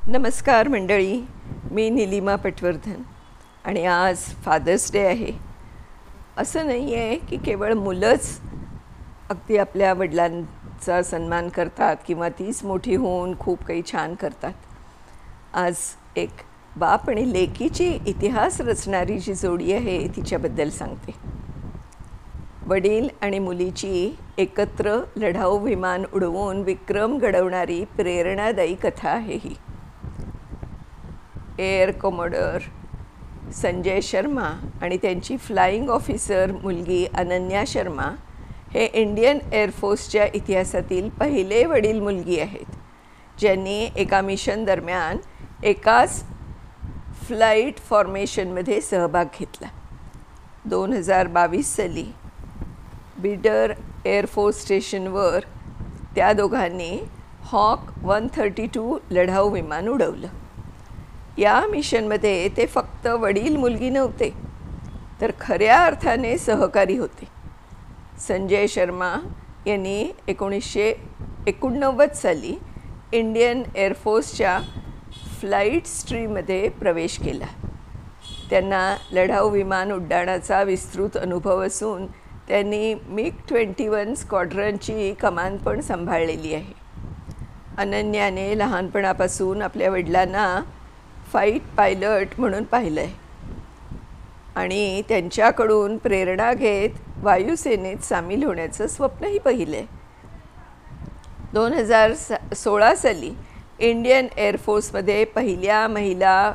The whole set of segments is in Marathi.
नमस्कार मंडळी, मी नीलिमा पटवर्धन आणि आज फादर्स डे आहे. असं नाही आहे की केवळ मुलंच अगदी आपल्या वडिलांचा सन्मान करतात किंवा तीच मोठी होऊन खूप काही छान करतात. आज एक बाप आणि लेकीची इतिहास रचणारी जी जोडी आहे तिच्याबद्दल सांगते. वडील आणि मुलीची एकत्र लढाऊ विमान उडवून विक्रम घडवणारी प्रेरणादायी कथा आहे ही. एअर कॉमोडर संजय शर्मा आणि त्यांची फ्लाइंग ऑफिसर मुलगी अनन्या शर्मा हे इंडियन एअरफोर्सच्या इतिहासातील पहिले वडील मुलगी आहेत ज्यांनी एका मिशन दरम्यान एकाच फ्लाईट फॉर्मेशनमध्ये सहभाग घेतला. 2022 साली बीडर एअरफोर्स स्टेशनवर त्या दोघांनी हॉक 132 लढाऊ विमान उडवलं. या मिशनमध्ये ते फक्त वडील मुलगी नव्हते तर खऱ्या अर्थाने सहकारी होते. संजय शर्मा यांनी 1989 साली इंडियन एअरफोर्सच्या फ्लाईट स्ट्रीममध्ये प्रवेश केला. त्यांना लढाऊ विमान उड्डाणाचा विस्तृत अनुभव असून त्यांनी MiG-21 स्क्वॉड्रनची कमान पण सांभाळलेली आहे. अनन्याने लहानपणापासून आपल्या वडिलांना फाईट पायलट म्हणून पाहिलं आहे आणि त्यांच्याकडून प्रेरणा घेत वायुसेनेत सामील होण्याचं स्वप्नही पाहिलं आहे. 2016 साली इंडियन एअरफोर्समध्ये पहिल्या महिला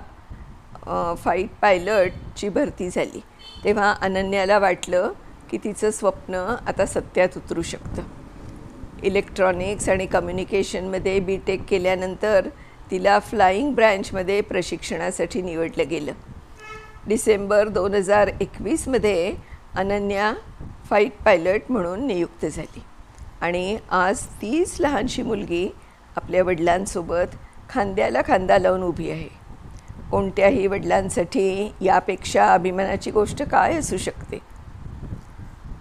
फाईट पायलटची भरती झाली. तेव्हा अनन्याला वाटलं की तिचं स्वप्न आता सत्यात उतरू शकतं. इलेक्ट्रॉनिक्स आणि कम्युनिकेशनमध्ये BTech केल्यानंतर तिला फ्लाइंग ब्रँचमध्ये प्रशिक्षणासाठी निवडलं गेलं. डिसेंबर 2021मध्ये अनन्या फाईट पायलट म्हणून नियुक्त झाली आणि आज तीच लहानशी मुलगी आपल्या वडिलांसोबत खांद्याला खांदा लावून उभी आहे. कोणत्याही वडिलांसाठी यापेक्षा अभिमानाची गोष्ट काय असू शकते.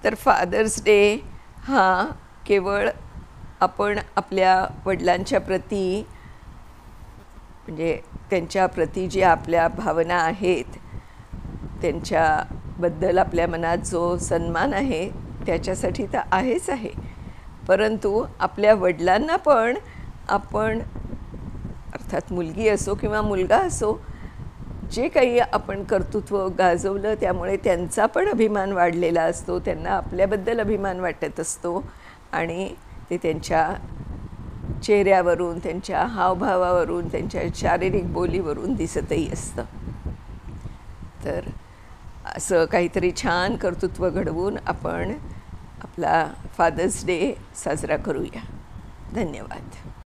तर फादर्स डे हा केवळ आपण आपल्या वडिलांच्या प्रती म्हणजे त्यांच्या प्रती जी आपल्या भावना आहेत त्यांच्याबद्दल आपल्या मनात जो सन्मान आहे त्याच्यासाठी तर आहेच आहे, परंतु आपल्या वडिलांना पण आपण अर्थात मुलगी असो किंवा मुलगा असो जे काही आपण कर्तृत्व गाजवलं त्यामुळे त्यांचा पण अभिमान वाढलेला असतो. त्यांना आपल्याबद्दल अभिमान वाटत असतो आणि ते त्यांच्या चेहऱ्यावरून, त्यांच्या हावभावावरून, त्यांच्या शारीरिक बोलीवरून दिसतही असतं. तर असं काहीतरी छान कर्तृत्व घडवून आपण आपला फादर्स डे साजरा करूया. धन्यवाद.